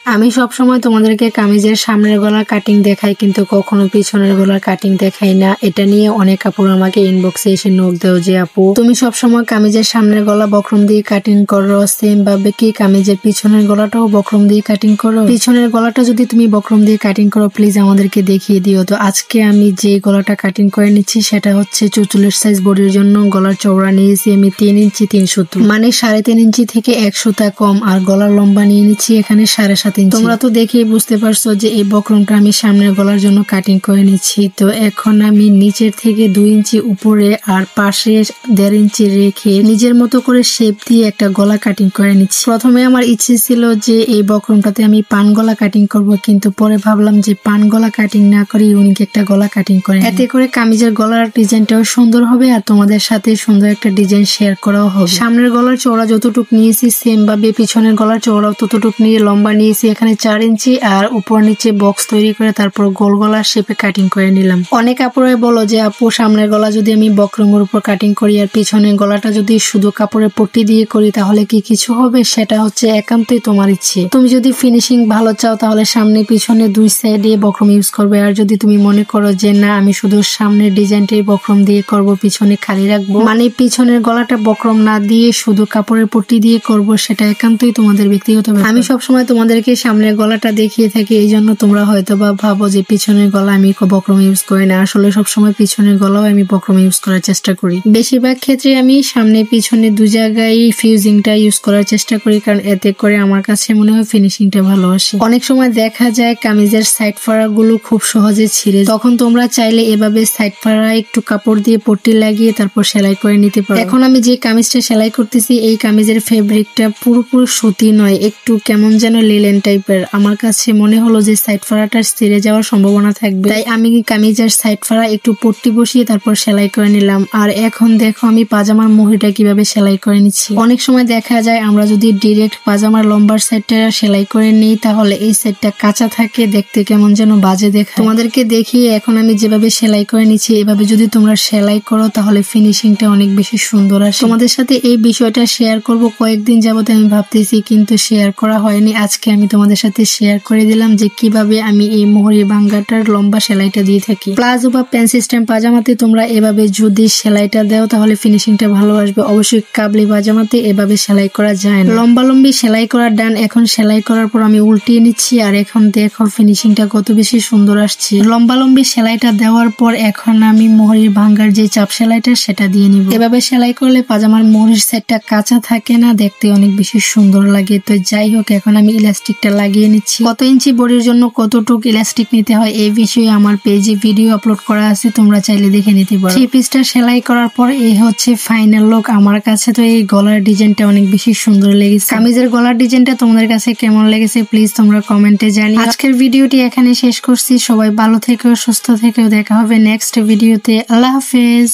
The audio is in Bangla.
আমি সব সময় তোমাদেরকে কামিজের সামনের গলার কাটিং দেখাই, কিন্তু কখনো পিছনের গলার কাটিং দেখাই না। এটা নিয়ে অনেক আপুর আমাকে ইনবক্সে এসে নোক দেও যে আপু তুমি সব সময় কামিজের সামনের গলা বক্রম দিয়ে কাটিং করো, সেম ভাবে কি কামিজের পিছনের গলাটাও বক্রম দিয়ে কাটিং করো? পিছনের গলাটা যদি তুমি বক্রম দিয়ে কাটিং করো প্লিজ আমাদেরকে দেখিয়ে দিও। তো আজকে আমি যে গলাটা কাটিং করে নিচ্ছি সেটা হচ্ছে 44 সাইজ বডির জন্য গলার চওড়া নিয়েছি আমি 3 ইঞ্চি 3 সুতো, মানে 3.5 ইঞ্চি থেকে 1 সুতা কম। আর গলার লম্বা নিয়ে নিচ্ছি এখানে 7.5 ইঞ্চি। তোমরা তো দেখেই বুঝতে পারছো যে এই বক্রমটা আমি সামনের গলার জন্য কাটিং করে নিচ্ছি। তো এখন আমি নিচের থেকে 2 ইঞ্চি উপরে আর পাশে 1.5 ইঞ্চি রেখে নিজের মতো করে শেপ দিয়ে একটা গলা কাটিং করে নিচ্ছি। প্রথমে আমার ইচ্ছে ছিল যে এই বক্রমটাতে আমি পান গলা কাটিং করব, কিন্তু পরে ভাবলাম যে পান গলা কাটিং না করে ইউনিক একটা গলা কাটিং করে, এতে করে কামিজের গলার ডিজাইনটাও সুন্দর হবে আর তোমাদের সাথে সুন্দর একটা ডিজাইন শেয়ার করাও হবে। সামনের গলার চওড়া যতটুকু নিয়েছি সেম ভাবে পিছনের গলার চওড়াও ততটুকু নিয়ে লম্বা নিয়েছি এখানে 4 ইঞ্চি আর উপর নিচে বক্স তৈরি করে তারপর গোল গলার শেপে কাটিং করে নিলাম। অনেক আপুরাই বলো যে আপু সামনের গলা যদি আমি বক্রমের উপর কাটিং করি আর পিছনের গলাটা যদি শুধু কাপড়ের পট্টি দিয়ে করি তাহলে কি কিছু হবে? সেটা হচ্ছে একান্তই তোমার ইচ্ছে। তুমি যদি ফিনিশিং ভালো চাও তাহলে সামনে পিছনে 2 সাইডে বক্রম ইউজ করবে, আর যদি তুমি মনে করো যে না আমি শুধু সামনের ডিজাইনটাই বক্রম দিয়ে করব পিছনে খালি রাখবো, মানে পিছনের গলাটা বক্রম না দিয়ে শুধু কাপড়ের পট্টি দিয়ে করব, সেটা একান্তই তোমাদের ব্যক্তিগত ব্যাপার। আমি সবসময় তোমাদেরকে সামনের গলাটা দেখিয়ে থাকি, এই জন্য তোমরা হয়তো বা ভাবো যে পিছনের গলা আমি বক্রম ইউজ করি না। আসলে সবসময় পিছনের গলাও আমি বক্রম ইউজ করার চেষ্টা করি। বেশিরভাগ ক্ষেত্রে আমি সামনে পিছনে 2 জায়গায় ফিউজিংটা ইউজ করার চেষ্টা করি, কারণ এতে করে আমার কাছে মনে হয় ফিনিশিংটা ভালো আসে। অনেক সময় দেখা যায় কামিজের সাইড ফাড়া গুলো খুব সহজে ছিঁড়ে, তখন তোমরা চাইলে এভাবে সাইড ফাড়া একটু কাপড় দিয়ে পট্টি লাগিয়ে তারপর সেলাই করে নিতে পারো। এখন আমি যে কামিজটা সেলাই করতেছি এই কামিজের ফেব্রিকটা পুরোপুরি সুতি নয়, একটু কেমন যেন লিলেন টাইপের। আমার কাছে মনে হলো যে সাইড ফাড়াটা ছিঁড়ে যাওয়ার সম্ভাবনা থাকবে, তাই আমি কামিজের সাইড ফাড়া একটু পট্টি বসিয়ে তারপর সেলাই করে নিলাম। আর এখন দেখো আমি পাজামার মুহুরিটা কিভাবে সেলাই করে নিচ্ছি। অনেক সময় দেখা যায় আমরা যদি ডিরেক্ট পাজামার লম্বার সাইডটা সেলাই করে নিই তাহলে এই সাইডটা কাঁচা থাকে, দেখতে কেমন যেন বাজে দেখায়। তোমাদেরকে দেখিয়ে এখন আমি যেভাবে সেলাই করে নিচ্ছি এভাবে যদি তোমরা সেলাই করো তাহলে ফিনিশিংটা অনেক বেশি সুন্দর আসে। তোমাদের সাথে এই বিষয়টা শেয়ার করব কয়েকদিন যাবত আমি ভাবতেছি, কিন্তু শেয়ার করা হয়নি। আজকে আমি তোমাদের সাথে শেয়ার করে দিলাম যে কিভাবে আমি এই মোহরি ভাঙ্গাটার লম্বা সেলাইটা দিয়ে থাকি। প্লাজো বা প্যান্ট সিস্টেম পাজামাতে তোমরা এভাবে যদি সেলাইটা দাও তাহলে ফিনিশিংটা ভালো আসবে। অবশ্যই কাবলি পাজামাতে এভাবে সেলাই করা যায় না। লম্বি সেলাই করার ডান এখন সেলাই করার পর আমি উল্টিয়ে নিচ্ছি, আর এখন দেখো ফিনিশিংটা কত বেশি সুন্দর আসছে। লম্বি সেলাইটা দেওয়ার পর এখন আমি মোহরির ভাঙ্গার যে চাপ সেলাইটা সেটা দিয়ে নিব। এভাবে সেলাই করলে পাজামার মোহরির সেটটা কাঁচা থাকে না, দেখতে অনেক বেশি সুন্দর লাগে। তো যাই হোক এখন আমি ইলাস্টিকটা লাগিয়ে নিচ্ছি। কত ইঞ্চি বডির জন্য কতটুকু ইলাস্টিক নিতে হয় এই বিষয়ে আমার পেজে ভিডিও আপলোড করা আছে, তোমরা চাইলে দেখে নিতে পারো। 3 পিসটা সেলাই করার পর এই হচ্ছে ফাইনাল লুক। আমার কাছে তো এই গলার ডিজাইনটা অনেক বেশি সুন্দর লেগেছে। কামিজের গলার ডিজাইনটা তোমাদের কাছে কেমন লেগেছে প্লিজ তোমরা কমেন্টে জানিও। আজকের ভিডিওটি এখানে শেষ করছি। সবাই ভালো থেকো, সুস্থ থেকো, দেখা হবে নেক্সট ভিডিওতে। আল্লাহ হাফেজ।